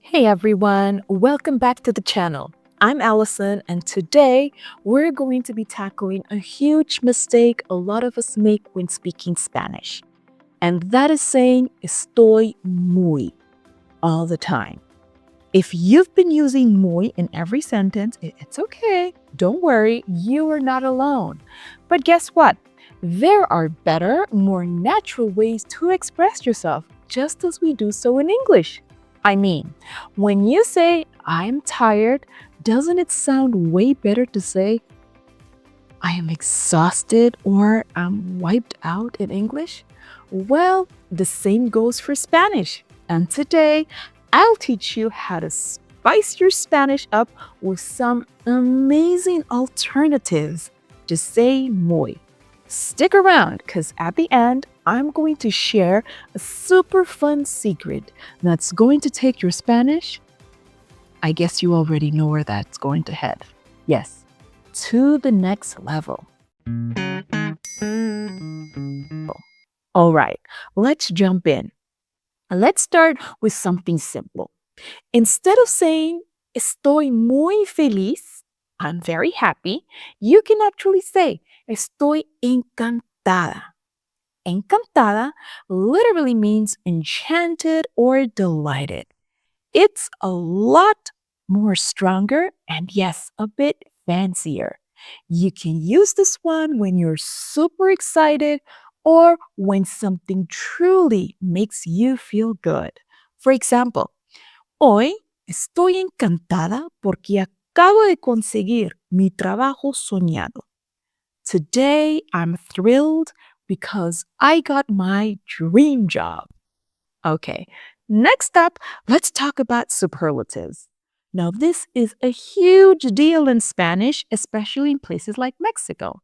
Hey everyone, welcome back to the channel. I'm Allison, and today we're going to be tackling a huge mistake a lot of us make when speaking Spanish. And that is saying estoy muy all the time. If you've been using muy in every sentence, it's okay. Don't worry, you are not alone. But guess what? There are better, more natural ways to express yourself, just as we do so in English. I mean, when you say, I'm tired, doesn't it sound way better to say, I am exhausted or I'm wiped out in English? Well, the same goes for Spanish. And today, I'll teach you how to spice your Spanish up with some amazing alternatives to say muy. Stick around because at the end, I'm going to share a super fun secret that's going to take your Spanish. I guess you already know where that's going to head. Yes, to the next level. All right, let's jump in. Let's start with something simple. Instead of saying, estoy muy feliz, I'm very happy, you can actually say, estoy encantada. Encantada literally means enchanted or delighted. It's a lot more stronger and yes, a bit fancier. You can use this one when you're super excited or when something truly makes you feel good. For example, hoy estoy encantada porque acabo de conseguir mi trabajo soñado. Today I'm thrilled because I got my dream job. Okay, next up, let's talk about superlatives. Now, this is a huge deal in Spanish, especially in places like Mexico.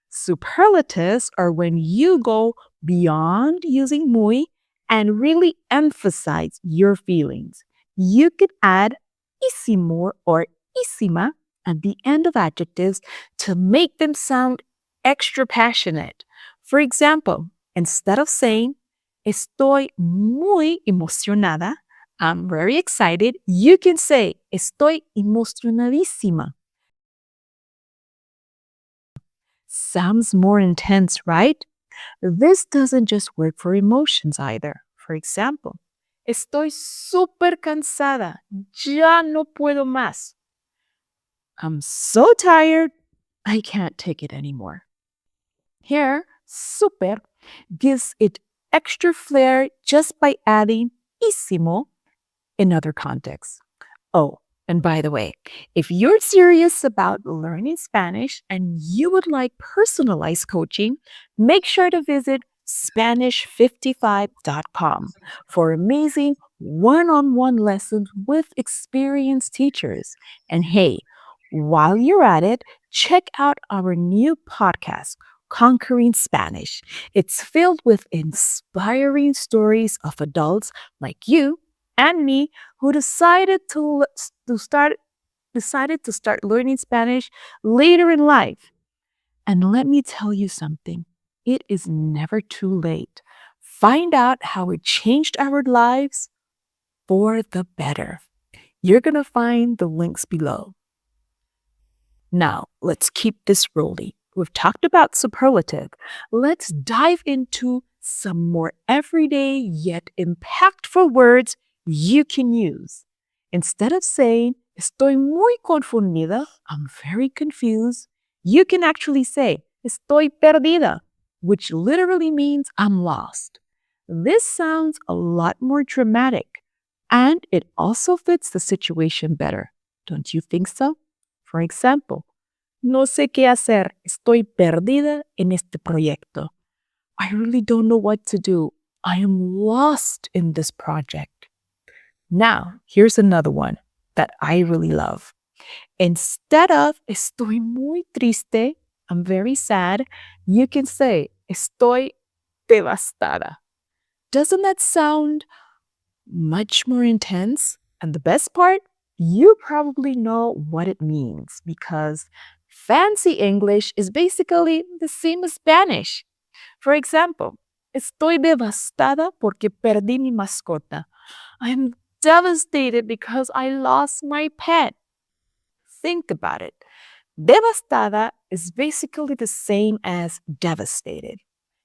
Superlatives are when you go beyond using muy and really emphasize your feelings. You could add ísimo or ísima at the end of adjectives to make them sound extra passionate. For example, instead of saying, estoy muy emocionada, I'm very excited, you can say, estoy emocionadísima. Sounds more intense, right? This doesn't just work for emotions either. For example, estoy súper cansada, ya no puedo más. I'm so tired, I can't take it anymore. Here, súper gives it extra flair just by adding ísimo in other contexts. Oh, and by the way, if you're serious about learning Spanish and you would like personalized coaching, make sure to visit Spanish55.com for amazing one on one lessons with experienced teachers. And hey, while you're at it, check out our new podcast, Conquering Spanish. It's filled with inspiring stories of adults like you and me who decided to start learning Spanish later in life. And let me tell you something. It is never too late. Find out how it changed our lives for the better. You're going to find the links below. Now, let's keep this rolling. We've talked about superlative. Let's dive into some more everyday yet impactful words you can use. Instead of saying, estoy muy confundida, I'm very confused, you can actually say, estoy perdida, which literally means I'm lost. This sounds a lot more dramatic, and it also fits the situation better. Don't you think so? For example, no sé qué hacer, estoy perdida en este proyecto. I really don't know what to do. I am lost in this project. Now, here's another one that I really love. Instead of estoy muy triste, I'm very sad, you can say estoy devastada. Doesn't that sound much more intense? And the best part, you probably know what it means because fancy English is basically the same as Spanish. For example, estoy devastada porque perdí mi mascota. I'm devastated because I lost my pet. Think about it. Devastada is basically the same as devastated.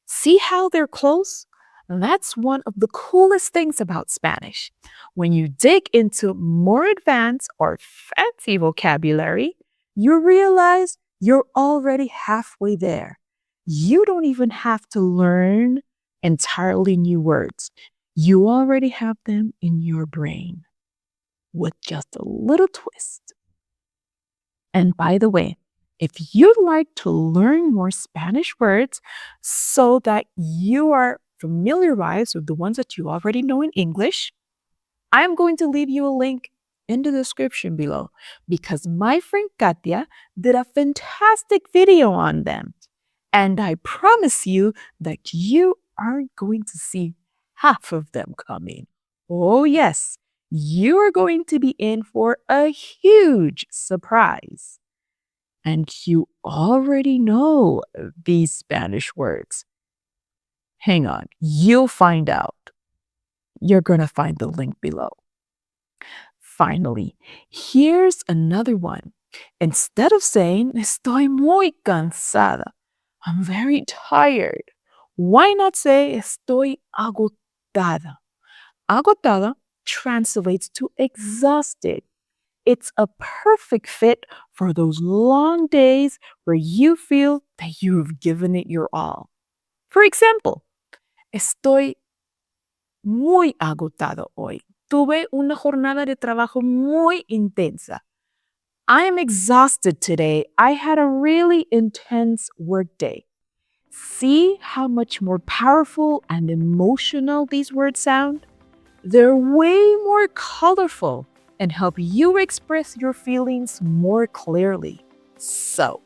See how they're close? That's one of the coolest things about Spanish. When you dig into more advanced or fancy vocabulary, you realize you're already halfway there. You don't even have to learn entirely new words. You already have them in your brain with just a little twist. And by the way, if you'd like to learn more Spanish words so that you are familiarized with the ones that you already know in English, I'm going to leave you a link in the description below because my friend Katia did a fantastic video on them. And I promise you that you aren't going to see half of them coming. Oh, yes, you are going to be in for a huge surprise. And you already know these Spanish words. Hang on, you'll find out. You're going to find the link below. Finally, here's another one. Instead of saying, Estoy muy cansada, I'm very tired, why not say, Estoy agotada? Agotada translates to exhausted. It's a perfect fit for those long days where you feel that you've given it your all. For example, estoy muy agotado hoy. Tuve una jornada de trabajo muy intensa. I am exhausted today. I had a really intense workday. See how much more powerful and emotional these words sound? They're way more colorful and help you express your feelings more clearly. So,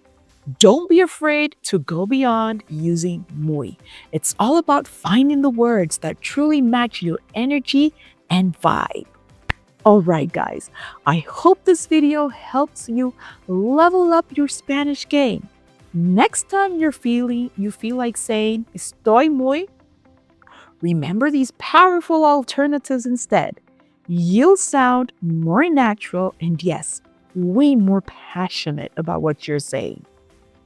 don't be afraid to go beyond using muy. It's all about finding the words that truly match your energy and vibe. All right, guys, I hope this video helps you level up your Spanish game. Next time you feel like saying estoy muy, remember these powerful alternatives instead. You'll sound more natural and, yes, way more passionate about what you're saying.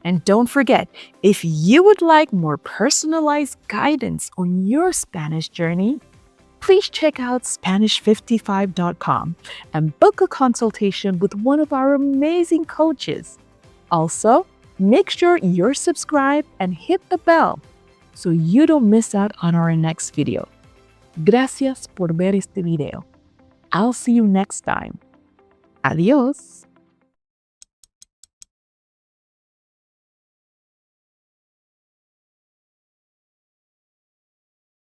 And don't forget, if you would like more personalized guidance on your Spanish journey, please check out Spanish55.com and book a consultation with one of our amazing coaches. Also, make sure you're subscribed and hit the bell so you don't miss out on our next video. Gracias por ver este video. I'll see you next time. Adios.